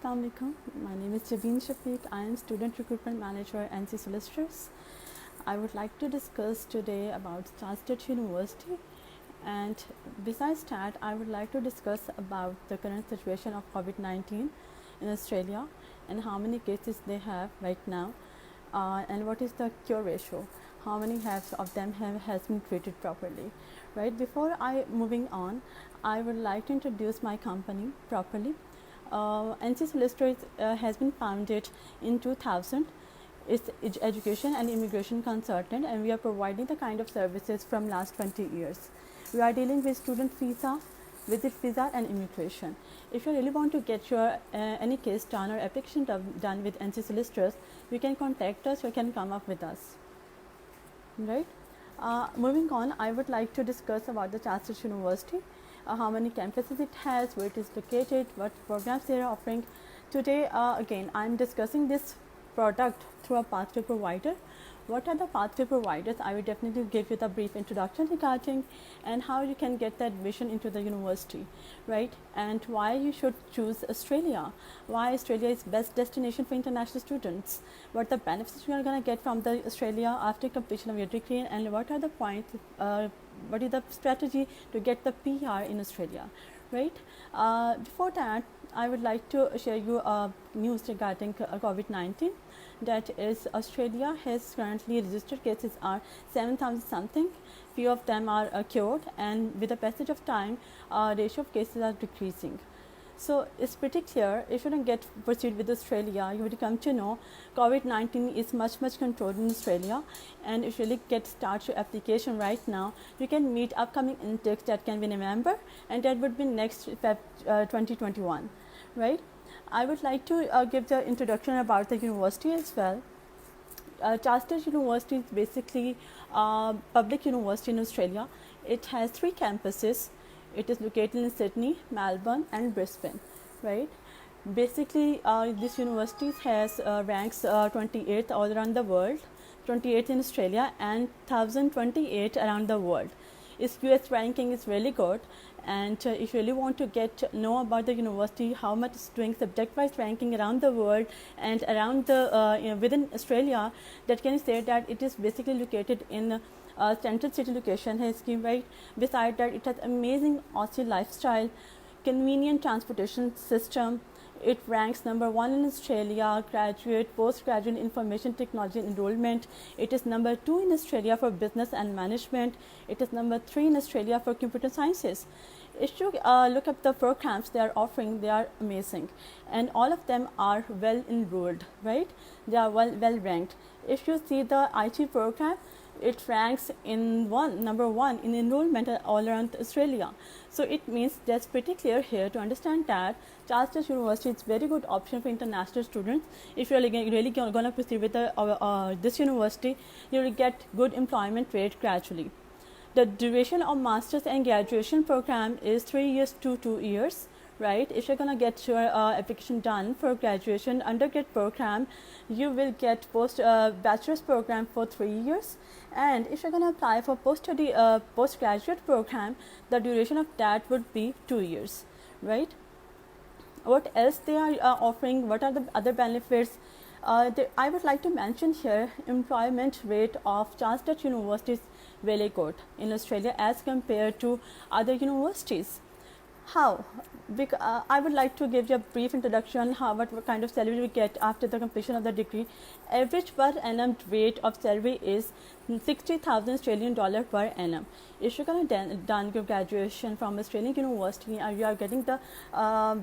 Assalamu alaikum. My name is Jabin Shafiq. I am Student Recruitment Manager at NC Solicitors. I would like to discuss today about Charles Sturt University, and besides that, I would like to discuss about the current situation of COVID-19 in Australia and how many cases they have right now, and what is the cure ratio. How many of them has been treated properly, right? Before I moving on, I would like to introduce my company properly. NC Solicitors has been founded in 2000. It's education and immigration consultant, and we are providing the kind of services from last 20 years. We are dealing with student visa, visit visa, and immigration. If you really want to get your any case done or application done with NC Solicitors, you can contact us. You can come up with us. Right. Moving on, I would like to discuss about the Charles Sturt University. How many campuses it has, where it is located, what programs they are offering. Today, again, I am discussing this product through a pathway provider. What are the pathway providers? I will definitely give you the brief introduction regarding and how you can get the admission into the university, right? And why you should choose Australia, why Australia is best destination for international students, what the benefits you are going to get from the Australia after completion of your degree, and what are the points, what is the strategy to get the PR in Australia, right? Before that, I would like to share you news regarding COVID-19. That is, Australia has currently registered cases are 7,000 something. Few of them are cured, and with the passage of time, ratio of cases are decreasing. So it's pretty clear. If you don't get proceed with Australia, you will come to know COVID-19 is much controlled in Australia, and if you really get start your application right now, you can meet upcoming intakes that can be in November, and that would be next Feb 2021, right? I would like to give the introduction about the university as well. Charles Sturt University is basically a public university in Australia. It has 3 campuses. It is located in Sydney, Melbourne, and Brisbane, right? Basically, this university has ranks 28th all around the world, 28th in Australia, and 1028 around the world. Its US ranking is really good, and if you really want to know about the university, how much it's doing subject-wise ranking around the world and around the within Australia, that can say that it is basically located in central city location. Right beside that, it has amazing Aussie lifestyle, convenient transportation system. It ranks number 1 in Australia, graduate, postgraduate information technology enrollment. It is number 2 in Australia for business and management. It is number 3 in Australia for computer sciences. If you look at the programs they are offering, they are amazing, and all of them are well enrolled, right? They are well ranked. If you see the IT program, it ranks in number 1 in enrollment all around Australia. So it means that's pretty clear here to understand that Charles Sturt University is very good option for international students. If you're really going to proceed with this university, you will get good employment rate gradually. The duration of master's and graduation program is 3 years to 2 years, right? If you're going to get your application done for graduation undergrad program, you will get bachelor's program for 3 years, and if you're going to apply for postgraduate program, the duration of that would be 2 years, right? What else they are offering? What are the other benefits? I would like to mention here, employment rate of Charles Sturt University is really good in Australia as compared to other universities. How? I would like to give you a brief introduction what kind of salary we get after the completion of the degree. Average per annum rate of salary is 60,000 Australian dollar per annum. If you're going to done your graduation from Australian university and you are getting the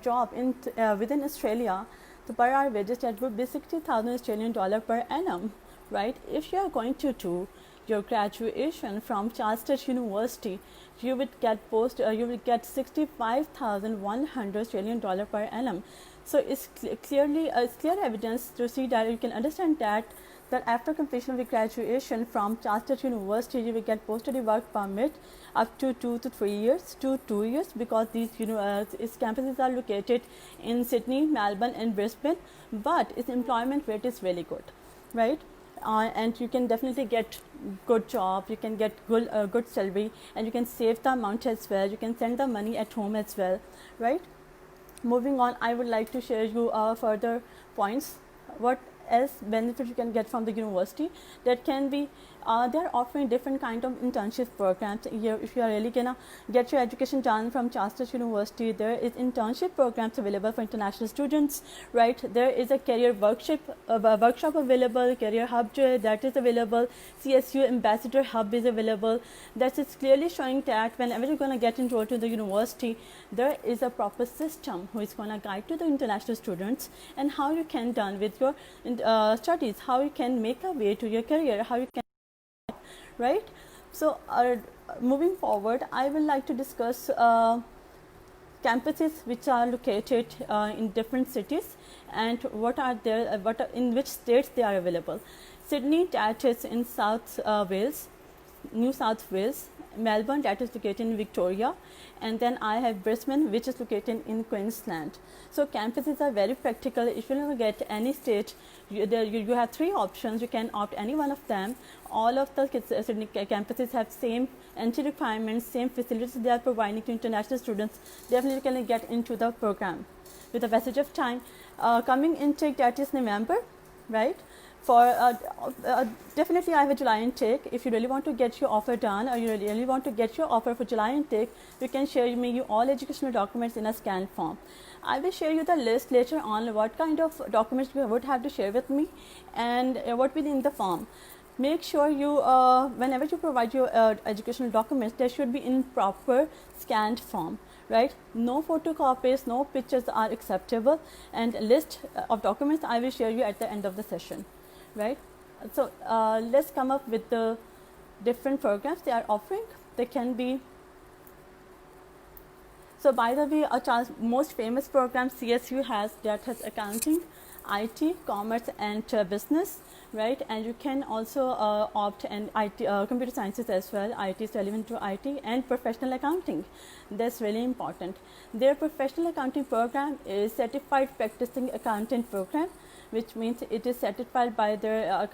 job in within Australia, the per hour wages that would be 60,000 Australian dollar per annum, right? If you are going to do your graduation from Charles Sturt University, you will get 65,100 Australian dollar per annum. So it's clear evidence to see that you can understand that after completion of the graduation from Charles Sturt University, you will get post-study work permit up to 2 to 3 years to 2 years, because these its campuses are located in Sydney, Melbourne, and Brisbane, but its employment rate is really good, right? And you can definitely get good job, you can get good salary, and you can save the amount as well. You can send the money at home as well, right? moving on, I would like to share you further points. What else benefit you can get from the university? That can be they're offering different kind of internship programs. Here, if you are really gonna get your education done from Charles Sturt University, there is internship programs available for international students, right? There is a career workshop available, career hub that is available, CSU ambassador hub is available. That is clearly showing that whenever you're gonna get enrolled to the university, there is a proper system who is gonna guide to the international students and how you can done with your studies, how you can make a way to your career, how you can, right? So moving forward, I would like to discuss campuses which are located in different cities and what are there, in which states they are available. Sydney, that is in South Wales, New South Wales. Melbourne, that is located in Victoria, and then I have Brisbane, which is located in Queensland. So campuses are very practical. If you want to get any state, you have three options. You can opt any one of them. All of the Sydney campuses have same entry requirements, same facilities they are providing to international students. Definitely can get into the program. With the passage of time, coming intake, that is November, right? For definitely I have a July intake. If you really want to get your offer done, or you really want to get your offer for July intake, you can share me all educational documents in a scanned form. I will share you the list later on what kind of documents you would have to share with me and what will be in the form. Make sure you whenever you provide your educational documents, they should be in proper scanned form, right? No photocopies, no pictures are acceptable, and a list of documents I will share you at the end of the session, right? So let's come up with the different programs they are offering. They can be, so by the way, most famous program CSU has, that has accounting, IT, commerce and business, right? And you can also opt and IT, computer sciences as well. IT is relevant to IT, and professional accounting. That's really important. Their professional accounting program is certified practicing accountant program, which means it is certified by their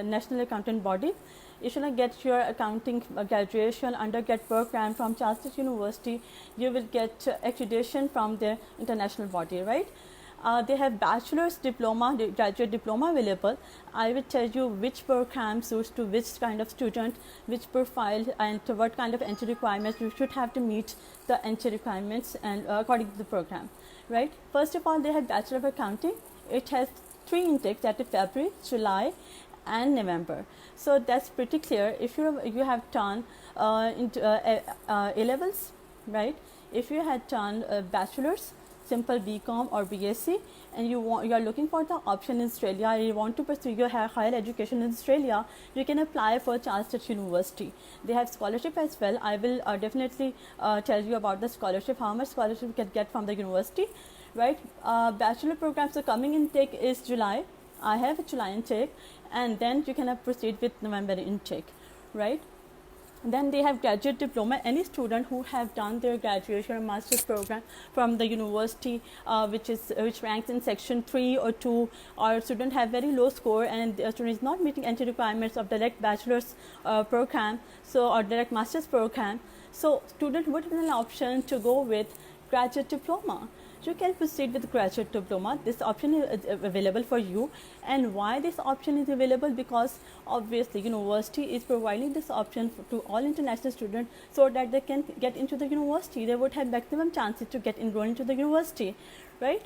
national accountant body. If you get your accounting graduation undergrad program from Charles Sturt University, you will get accreditation from their international body, right? They have bachelor's diploma, graduate diploma available. I will tell you which program suits to which kind of student, which profile, and to what kind of entry requirements you should have to meet the entry requirements and according to the program, right? First of all, they have Bachelor of Accounting. It has 3 intakes, that is February, July and November. So that's pretty clear. If you have done A levels, right? If you had done bachelor's, simple BCom or BSc, and you are looking for the option in Australia, you want to pursue your higher education in Australia, you can apply for Charles Sturt University. They have scholarship as well. I will definitely tell you about the scholarship, how much scholarship you can get from the university, right? Bachelor programs, so coming intake is July. I have a July intake, and then you can proceed with November intake, right? Then they have graduate diploma. Any student who have done their graduation or master's program from the university, which ranks in section 3 or 2, or student have very low score and the student is not meeting entry requirements of direct bachelor's program, so or direct master's program, so student would have an option to go with graduate diploma. You can proceed with graduate diploma. This option is available for you. And why this option is available? Because obviously university is providing this option to all international students so that they can get into the university. They would have maximum chances to get enrolled into the university, right?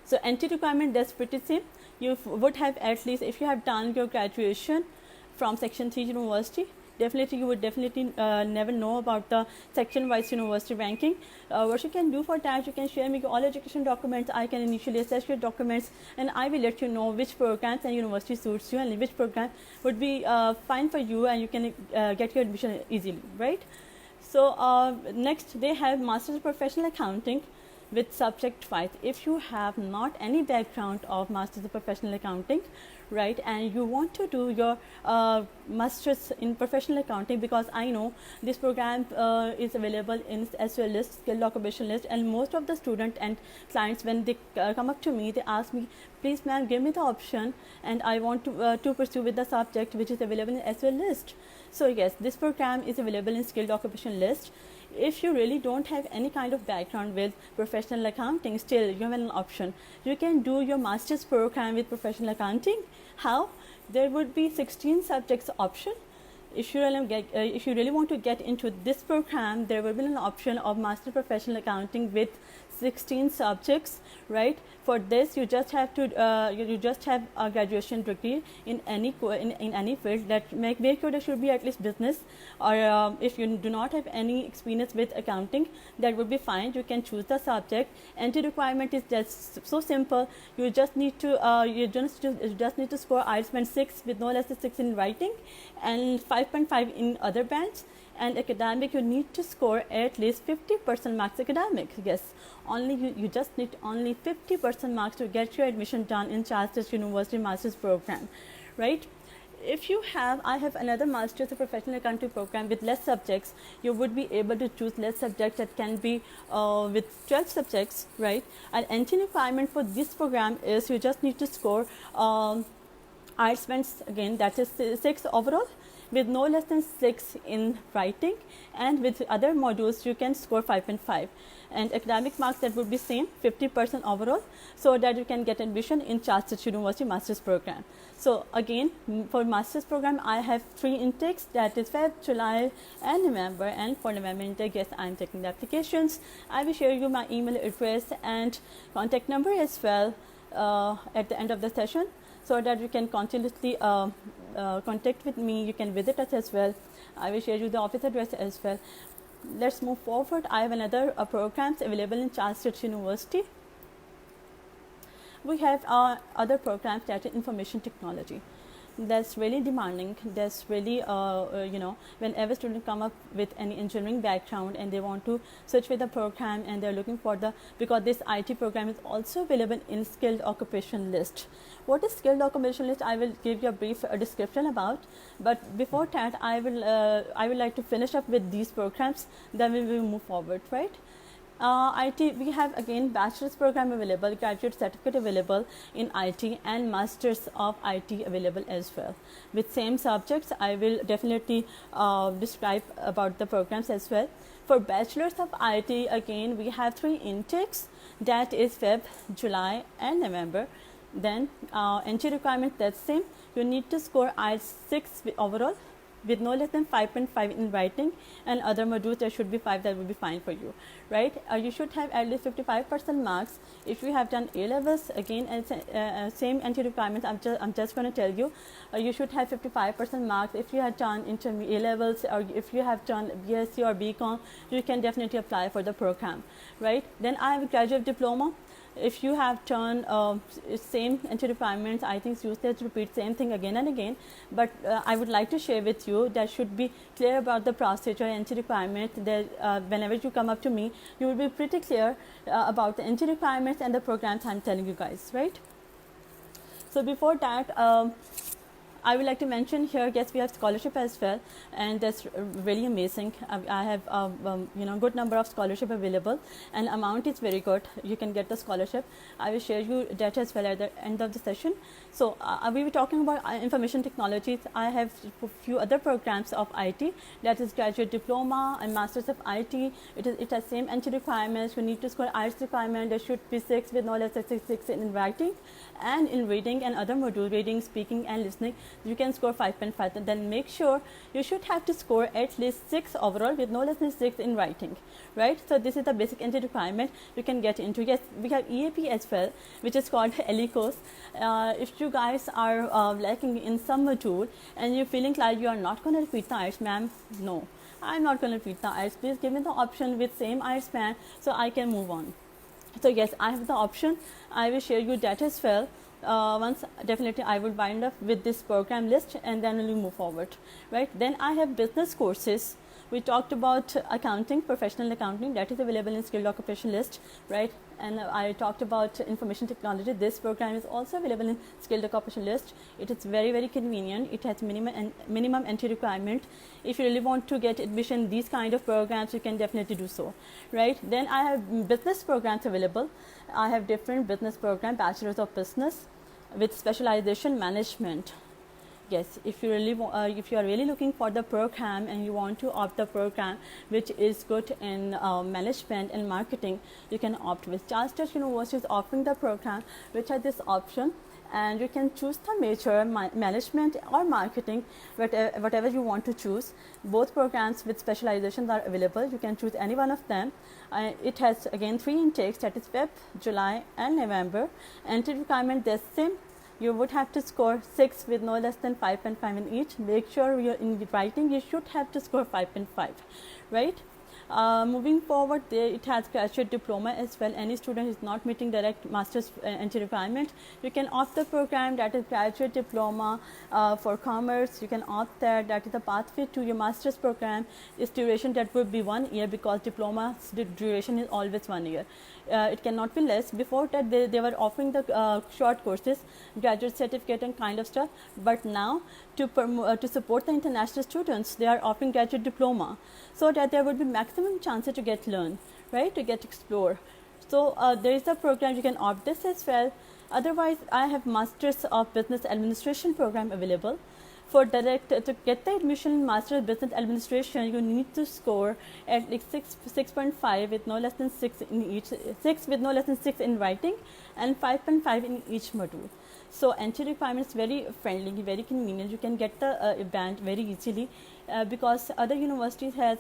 So entry requirement, that's pretty same. You would have at least, if you have done your graduation from section 3 university, definitely you would definitely never know about the section wise university ranking. What you can do for that, you can share me all education documents. I can initially assess your documents and I will let you know which programs and university suits you and which program would be fine for you, and you can get your admission easily, right? So next they have Masters of Professional Accounting with subject 5. If you have not any background of Masters of Professional Accounting, right, and you want to do your Masters in Professional Accounting, because I know this program is available in SQL list, skill occupation list, and most of the student and clients, when they come up to me, they ask me, please ma'am, give me the option and I want to pursue with the subject which is available in SQL list. So yes, this program is available in skilled occupation list. If you really don't have any kind of background with professional accounting, still you have an option. You can do your master's program with professional accounting. How? There would be 16 subjects option. If you really want to get into this program, there will be an option of master professional accounting with 16 subjects, right? For this, you just have to you just have a graduation degree in any in any field. That make sure there should be at least business, or if you do not have any experience with accounting, that would be fine. You can choose the subject. Entry requirement is just so simple. You just need to need to score IELTS band 6 with no less than 6 in writing and 5.5 in other bands. And academic, you need to score at least 50% marks academic. Yes, only you just need only 50% marks to get your admission done in Charles Sturt University Master's program, right? If you have, I have another Master's of Professional Accounting program with less subjects. You would be able to choose less subjects that can be with 12 subjects, right? And entry requirement for this program is you just need to score IELTS bands, again, that is 6 overall, with no less than 6 in writing, and with other modules you can score 5.5, and academic marks, that would be same 50% overall, so that you can get admission in Charles Sturt University Master's program. So again, for Master's program I have 3 intakes, that is Feb, July and November. And for November intake, yes, I am taking the applications. I will share you my email address and contact number as well at the end of the session, so that you can continuously contact with me. You can visit us as well. I will share you the office address as well. Let's move forward. I have another programs available in Charles Sturt University. We have other programs that are information technology. That's really demanding. That's really whenever students come up with any engineering background and they want to search for the program, and they're looking for because this IT program is also available in skilled occupation list. What is skilled occupation list? I will give you a brief description about, but before that I would like to finish up with these programs, then we will move forward, right? IT, we have again bachelor's program available, graduate certificate available in IT, and masters of IT available as well. With same subjects, I will definitely describe about the programs as well. For bachelor's of IT, again we have 3 intakes, that is Feb, July and November. Then entry requirement, that's same. You need to score IELTS 6 overall with no less than 5.5 in writing, and other modules there should be 5, that will be fine for you, right? You should have at least 55% marks if you have done A levels. Again, same entry requirements. I'm just going to tell you, you should have 55% marks if you have done A levels, or if you have done BSc or BCom. You can definitely apply for the program, right? Then I have a graduate diploma. If you have done same entry requirements, I think it's useless to repeat same thing again and again, but I would like to share with you that should be clear about the procedure, entry requirement, that whenever you come up to me, you will be pretty clear about the entry requirements and the programs I'm telling you guys, right? So before that, I would like to mention here, yes, we have scholarship as well, and that's really amazing. I have good number of scholarship available, and amount is very good. You can get the scholarship. I will share you that as well at the end of the session. So we were talking about information technologies. I have a few other programs of IT, that is graduate diploma and masters of IT. It has same entry requirements. You need to score IELTS requirement. There should be 6 with no less than 6 in writing, and in reading and other modules, reading, speaking and listening, you can score 5.5. Then make sure you should have to score at least 6 overall with no less than 6 in writing, right? So this is the basic entry requirement you can get into. Yes, we have EAP as well, which is called LE course. If you guys are lacking in some module and you're feeling like you are not going to repeat the IELTS, ma'am, no, I'm not going to repeat the IELTS. Please give me the option with same IELTS band so I can move on. So yes, I have the option. I will share you that as well. Once definitely I will wind up with this program list, and then we'll move forward, right? Then I have business courses. We talked about accounting, professional accounting, that is available in skilled occupation list, right? And I talked about information technology. This program is also available in skilled occupation list. It is very, very convenient. It has minimum entry requirement. If you really want to get admission in these kind of programs, you can definitely do so, right? Then I have business programs available. I have different business program, bachelor's of business with specialization management. Yes, if you really if you are really looking for the program and you want to opt the program which is good in management and marketing, you can opt with Charles Sturt University is offering the program which has this option, and you can choose the major management or marketing, whatever you want to choose. Both programs with specializations are available. You can choose any one of them. It has again 3 intakes, that is Feb, July and November. Entry requirement the same. You would have to score 6 with no less than 5.5 in each. Make sure you're in writing, you should have to score 5.5, right? Moving forward, it has graduate diploma as well. Any student is not meeting direct master's entry requirement, you can opt the program that is graduate diploma for commerce. You can opt that is the pathway to your master's program. Its duration that would be 1 year, because diploma duration is always 1 year. It cannot be less. Before that they were offering the short courses, graduate certificate and kind of stuff, but now to support the international students, they are offering graduate diploma, so that there would be maximum chances to get learn, right, to get explore. So there is a program, you can opt this as well. Otherwise, I have Masters of Business Administration program available. For direct to get the admission in Master of Business Administration, you need to score at like 6.5 with no less than 6 in each, 6 with no less than 6 in writing, and 5.5 in each module. So entry requirements very friendly, very convenient. You can get the band very easily because other universities has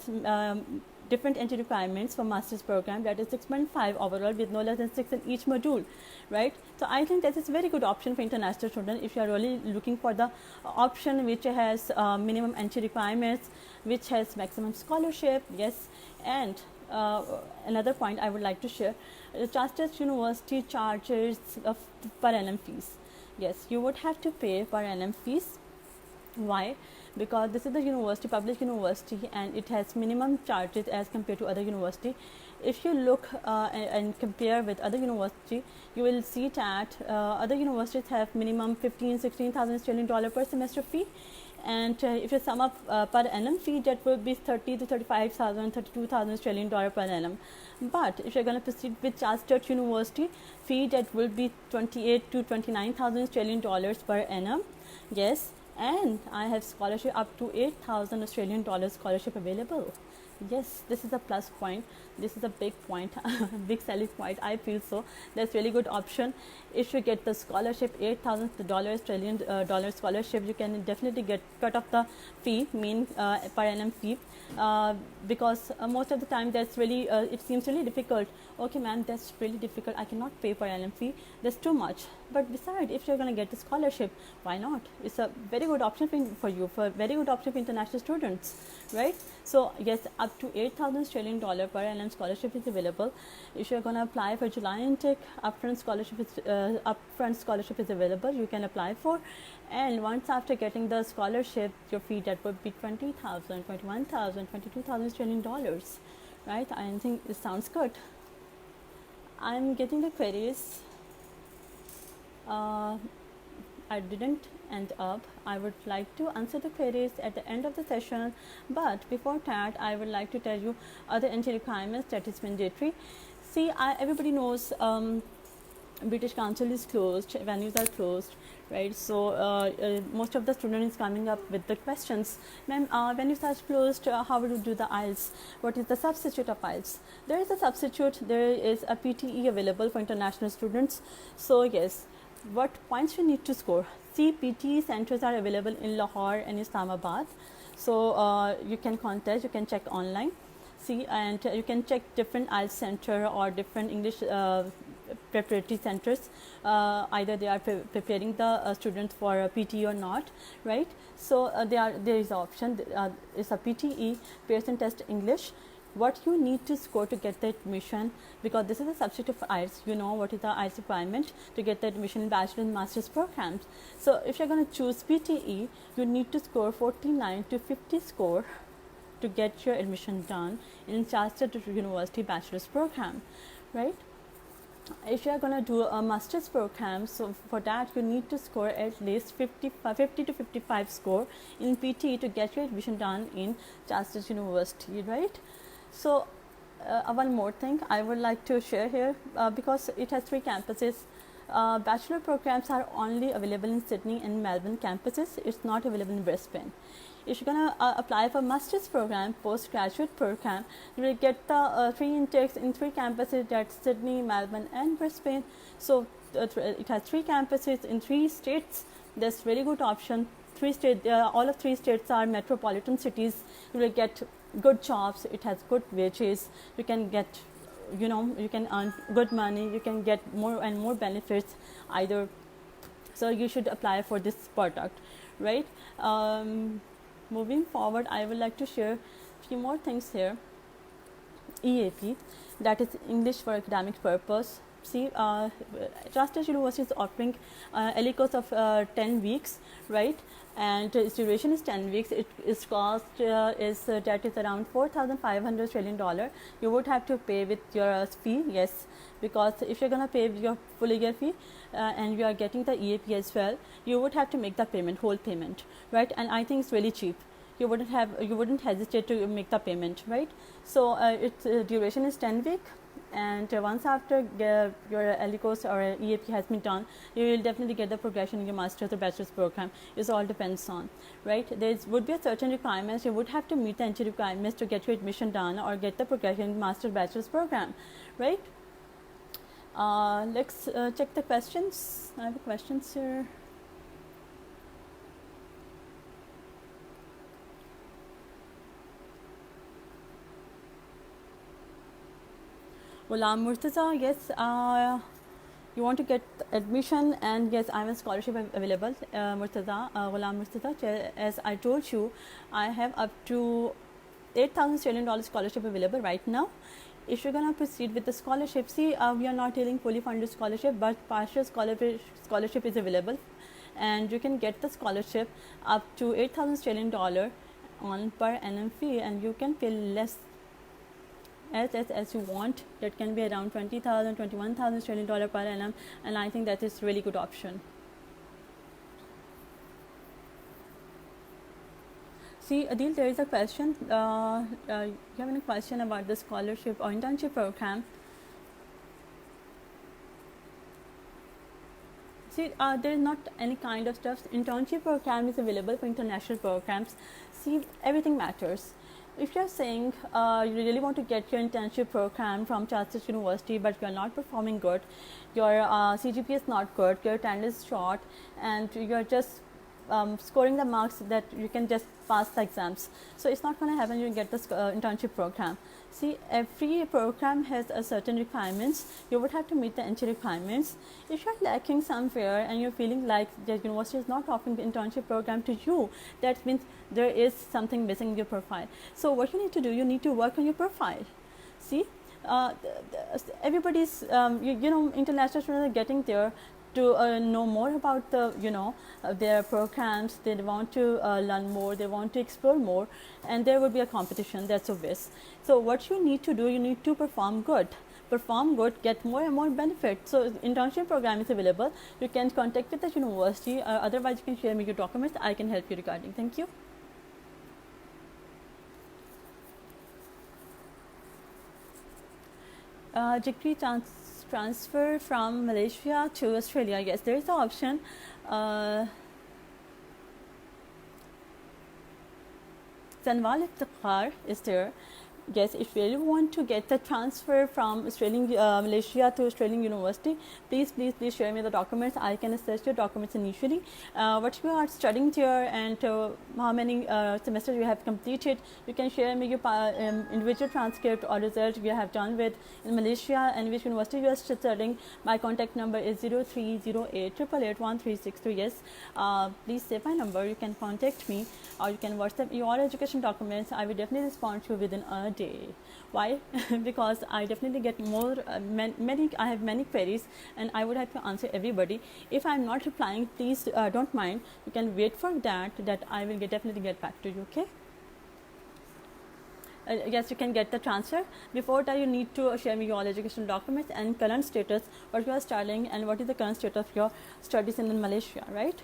different entry requirements for master's program, that is 6.5 overall with no less than 6 in each module, right? So I think that is a very good option for international students if you are really looking for the option which has minimum entry requirements, which has maximum scholarship. Yes. And another point I would like to share, Charles Sturt University charges per annum fees. Yes, you would have to pay per annum fees. Why? Because this is the university, public university, and it has minimum charges as compared to other university. If you look and compare with other university, you will see that other universities have minimum 15,000-16,000 Australian dollar per semester fee, and if you sum up per annum fee, that will be 30,000 to 35,000, 32,000 Australian dollar per annum. But if you're going to proceed with Charles Sturt University, fee that will be 28,000 to 29,000 Australian dollars per annum. Yes. And I have scholarship up to 8,000 Australian dollars scholarship available. Yes, this is a plus point. This is a big point, big selling point. I feel so. That's really good option. If you get the scholarship, $8,000 Australian dollar scholarship, you can definitely get cut off the fee, per annum fee, because most of the time that's really it seems really difficult. Okay, ma'am, that's really difficult. I cannot pay per annum fee. That's too much. But besides, if you're going to get the scholarship, why not? It's a very good option for you, for very good option for international students, right? So yes, up to 8,000 Australian dollar per annum scholarship is available. If you're going to apply for July intake, upfront scholarship is available. You can apply for, and once after getting the scholarship, your fee that would be 20,000, 21,000, 22,000 Australian dollars, right? I think it sounds good. I'm getting the queries. I didn't end up. I would like to answer the queries at the end of the session, but before that I would like to tell you other entry requirements that is mandatory. See, everybody knows British Council is closed, venues are closed, right? So most of the students is coming up with the questions, ma'am, venues are closed, how would you do the IELTS? What is the substitute of IELTS? There is a substitute. There is a PTE available for international students. So yes, what points you need to score? See, PTE centers are available in Lahore and Islamabad. So you can contact, you can check online. See, and you can check different IELTS center or different English preparatory centers. Either they are preparing the students for a PTE or not, right? So there is an option. It's a PTE, Pearson Test English. What you need to score to get the admission, because this is a substitute for IELTS. You know what is the IELTS requirement to get the admission in bachelor's and master's programs. So if you're going to choose PTE, you need to score 49 to 50 score to get your admission done in Charles Sturt University bachelor's program, right? If you are going to do a master's program, so for that you need to score at least 50 to 55 score in PTE to get your admission done in Charles Sturt University, right? So one more thing I would like to share here, because it has 3 campuses, bachelor programs are only available in Sydney and Melbourne campuses. It's not available in Brisbane. If you're gonna apply for master's program, postgraduate program, you will get the 3 intakes in 3 campuses, that's Sydney, Melbourne and Brisbane. So it has 3 campuses in 3 states. That's really good option. 3 states, all of 3 states are metropolitan cities. You will get good jobs. It has good wages. You can get, you can earn good money. You can get more and more benefits either. So you should apply for this product, right? Moving forward, I would like to share a few more things here. EAP, that is English for Academic Purpose. See, Trusted University is offering a course of 10 weeks, right? And its duration is 10 weeks. Its cost that is around 4,500 Australian dollar. You would have to pay with your fee, yes, because if you're gonna pay your full year fee and you are getting the EAP as well, you would have to make the payment, whole payment, right? And I think it's really cheap. You wouldn't hesitate to make the payment, right? So its duration is 10 week. And once after your LE course or EAP has been done, you will definitely get the progression in your master's or bachelor's program. It all depends on, right? There would be a certain requirements. You would have to meet the entry requirements to get your admission done or get the progression in master's bachelor's program, right? Let's check the questions. I have questions here. Ghulam Murtaza, yes, you want to get admission, and yes, I have a scholarship available. Ghulam Murtaza, as I told you, I have up to 8,000 Australian dollars scholarship available right now. If you're gonna proceed with the scholarship, see, we are not dealing fully funded scholarship, but partial scholarship is available, and you can get the scholarship up to 8,000 Australian dollar on per annum fee, and you can pay less as you want. That can be around 20,000, 21,000 Australian dollar per annum, and I think that is really good option. See, Adil, there is a question. You have any question about the scholarship or internship program? See, there is not any kind of stuff. Internship program is available for international programs. See, everything matters. If you're saying you really want to get your internship program from Chartered University, but you're not performing good, your CGPA is not good, your attendance is short, and you're just scoring the marks that you can just pass the exams, so it's not going to happen. You get this internship program. See, every program has a certain requirements. You would have to meet the entry requirements. If you're lacking somewhere and you're feeling like the university is not offering the internship program to you, that means there is something missing in your profile. So what you need to do, you need to work on your profile. See, everybody's international students are getting there to know more about the their programs. They want to learn more, they want to explore more, and there will be a competition, that's obvious. So what you need to do, you need to perform good, get more and more benefits. So internship program is available. You can contact with the university, otherwise you can share me your documents. I can help you regarding. Thank you. Degree transfer from Malaysia to Australia. Yes, there is the option. Zanwal Iftikhar is there. Yes, if you really want to get the transfer from Malaysia to Australian University, please share me the documents. I can assess your documents initially, what you are studying here, and how many semesters you have completed. You can share me your individual transcript or result you have done with in Malaysia and which university you are studying. My contact number is 0308881363. Yes, please save my number. You can contact me, or you can WhatsApp your education documents. I will definitely respond to you within a day. Why? Because I definitely get more I have many queries, and I would have to answer everybody. If I'm not replying, please don't mind. You can wait for that I will definitely get back to you. Okay. Yes, you can get the transfer. Before that, you need to share me all educational documents and current status, what you are studying and what is the current state of your studies in Malaysia, right?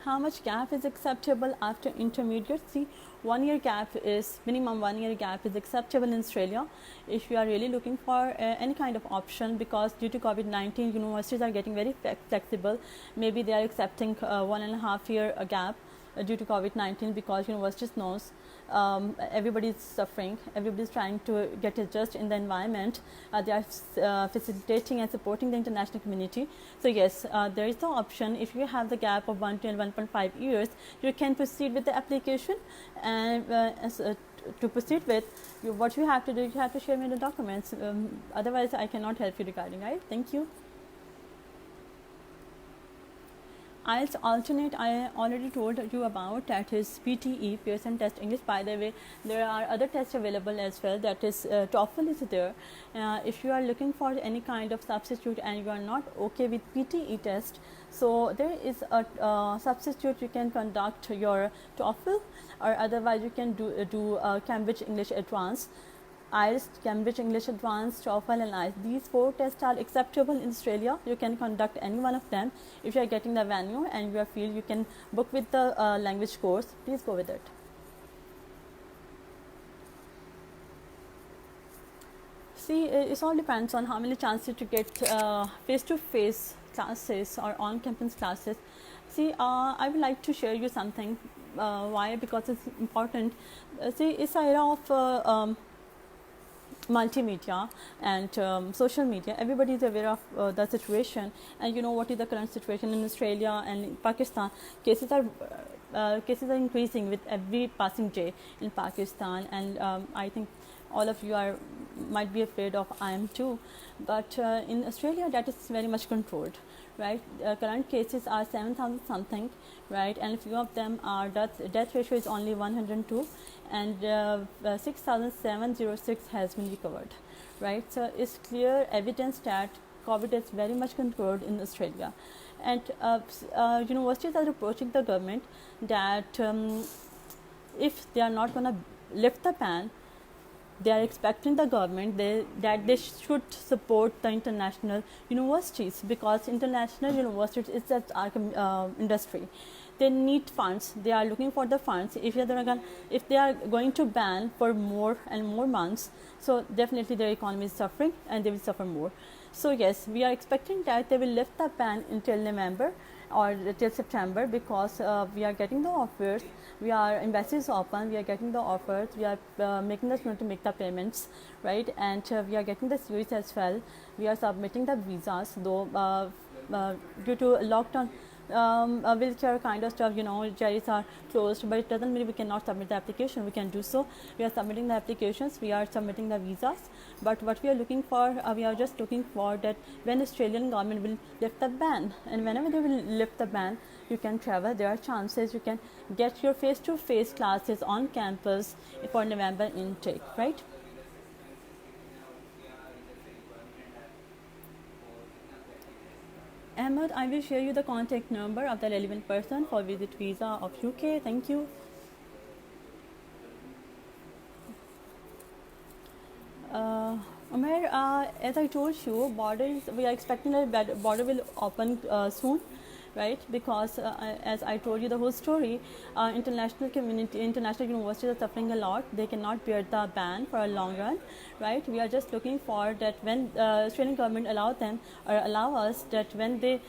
how much gap is acceptable after intermediate? See, 1 year gap is minimum 1 year gap is acceptable in Australia if you are really looking for any kind of option, because due to COVID-19 universities are getting very flexible. Maybe they are accepting 1.5 year gap due to COVID-19, because universities knows everybody is suffering, everybody is trying to get adjusted in the environment. They are facilitating and supporting the international community. So yes, there is the option. If you have the gap of 1 to 1.5 years, you can proceed with the application. And to proceed with, what you have to do, you have to share me the documents. Otherwise I cannot help you regarding. Right, thank you. IELTS alternate, I already told you about, that is PTE, Pearson Test English. By the way, there are other tests available as well, that is TOEFL is there. If you are looking for any kind of substitute and you are not okay with PTE test, so there is a substitute. You can conduct your TOEFL, or otherwise you can do Cambridge English Advanced. IELTS, Cambridge English Advanced, TOEFL and IELTS. These 4 tests are acceptable in Australia. You can conduct any one of them. If you are getting the venue and you feel you can book with the language course, please go with it. See, it all depends on how many chances to get face-to-face classes or on-campus classes. See, I would like to share you something. Why? Because it's important. See, it's an era of multimedia and social media. Everybody is aware of the situation, and you know what is the current situation in Australia and in Pakistan. Cases are increasing with every passing day in Pakistan, and I think all of you might be afraid of. I am too, but in Australia that is very much controlled, right? Current cases are 7,000 something, right? And few of them are death ratio is only 102, and 6,706 has been recovered, right? So it's clear evidence that COVID is very much controlled in Australia. And universities are approaching the government that if they are not going to lift the ban, they are expecting the government that they should support the international universities, because international universities is that our industry. They need funds. They are looking for the funds. If they are going to ban for more and more months, so definitely their economy is suffering and they will suffer more. So yes, we are expecting that they will lift the ban until November or till September, because we are getting the offers. We are embassy is open. We are getting the offers. We are making the student to make the payments, right? And we are getting the series as well. We are submitting the visas, though due to lockdown. Wheelchair kind of stuff, juries are closed, but it doesn't mean we cannot submit the application. We can do so. We are submitting the applications, we are submitting the visas, but what we are looking for, we are just looking for that when Australian government will lift the ban, and whenever they will lift the ban, you can travel. There are chances you can get your face-to-face classes on campus for November intake, right? Ahmed, I will share you the contact number of the relevant person for visit visa of UK. Thank you. Umair, as I told you, we are expecting that border will open soon, right? Because as I told you the whole story, international universities are suffering a lot. They cannot bear the ban for a long run, right? We are just looking for that when Australian government allow us that when we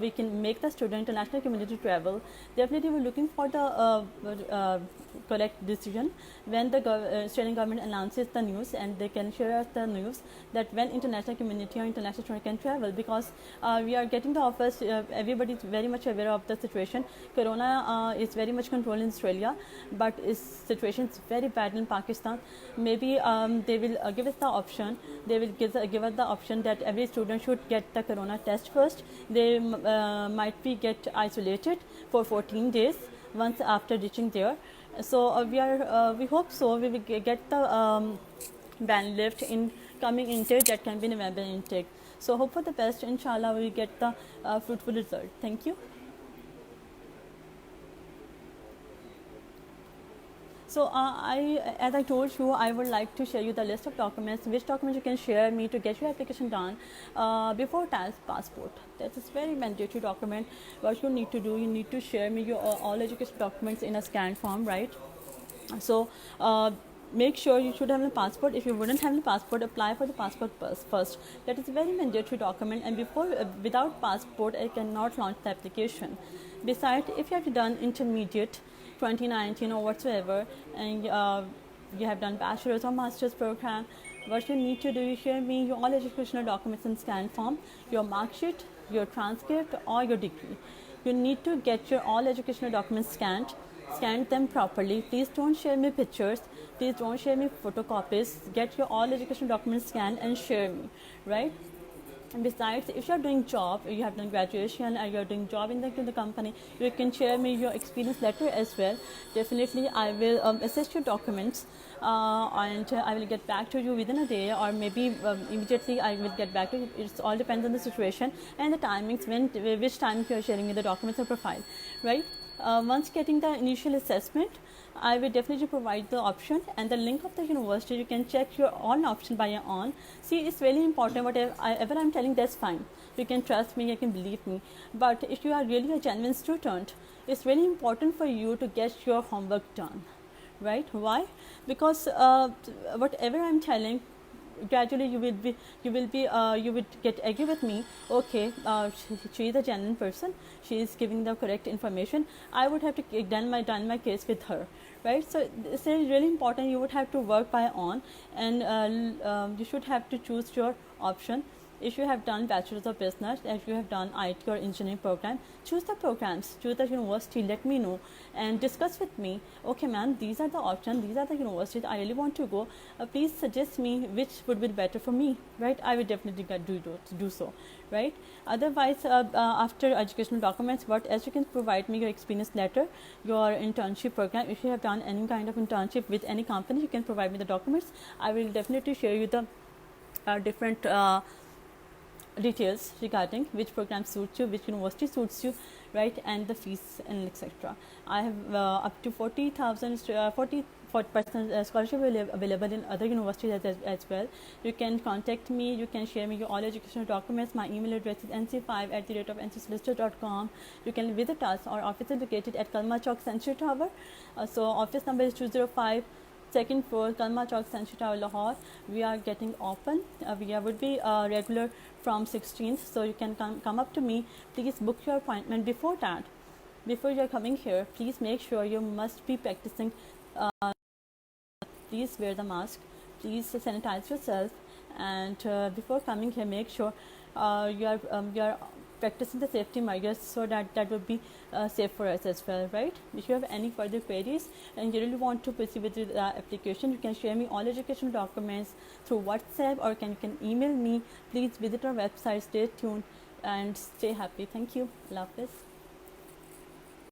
can make the international community travel. Definitely we're looking for the correct decision when the Australian government announces the news, and they can share us the news that when international community or international student can travel, because we are getting the offers. Everybody is very much aware of the situation. Corona is very much controlled in Australia, but its situation is very bad in Pakistan. Maybe they will give us the option. They will give us the option that every student should get the corona test first. They might be get isolated for 14 days once after reaching there. So we hope so. We will get the ban lift in coming intake, that can be November intake. So hope for the best. Inshallah, we will get the fruitful result. Thank you. So as I told you, I would like to share you the list of documents, which documents you can share me to get your application done before passport. That is very mandatory document. What you need to do, you need to share me your all education documents in a scanned form, right? So make sure you should have a passport. If you wouldn't have a passport, apply for the passport first. That is a very mandatory document, and before without passport I cannot launch the application. Besides, if you have done intermediate 2019 or whatsoever, and you have done bachelor's or master's program, what you need to do is share me your all educational documents in scanned form, your mark sheet, your transcript or your degree. You need to get your all educational documents scanned, scan them properly. Please don't share me pictures, please don't share me photocopies. Get your all educational documents scanned and share me, right? And besides, if you are doing job, you have done graduation and you are doing job in the company, you can share me your experience letter as well. Definitely I will assess your documents and I will get back to you within a day, or maybe immediately I will get back to you. It all depends on the situation and the timings, which time you are sharing me the documents or profile, right? Once getting the initial assessment, I will definitely provide the option and the link of the university. You can check your own option by your own. See, it's really important. Whatever I'm telling, that's fine. You can trust me, you can believe me. But if you are really a genuine student, it's really important for you to get your homework done, right? Why? Because whatever I'm telling, gradually you will get agree with me. Okay, she is a genuine person, she is giving the correct information. I would have to done my case with her, right? So it's really important. You would have to work by on, and you should have to choose your option. If you have done bachelor's of business, if you have done IT or engineering program, choose the programs, choose the university, let me know and discuss with me. Okay ma'am, these are the options, these are the universities I really want to go, please suggest me which would be better for me, right? I will definitely do so, right? Otherwise, after educational documents, what else you can provide me? Your experience letter, your internship program. If you have done any kind of internship with any company, you can provide me the documents. I will definitely share you the different details regarding which program suits you, which university suits you, right? And the fees and etc. I have up to 40% scholarship available in other universities as well. You can contact me, you can share me your all educational documents. My email address is nc5@ncsolicitor.com. You can visit us. Our office is located at Kalma Chowk Century Tower. So office number is 205, second floor, Kalma Chowk Century Tower, Lahore. We are getting open. We would be regular from 16th, so you can come up to me. Please book your appointment before that. Before you are coming here, please make sure you must be practicing. Please wear the mask. Please sanitize yourself, and before coming here, make sure you are practicing the safety measures, so that would be safe for us as well, right? If you have any further queries and you really want to proceed with the application, you can share me all educational documents through WhatsApp, or you can email me. Please visit our website. Stay tuned and stay happy. Thank you. Allah Hafiz.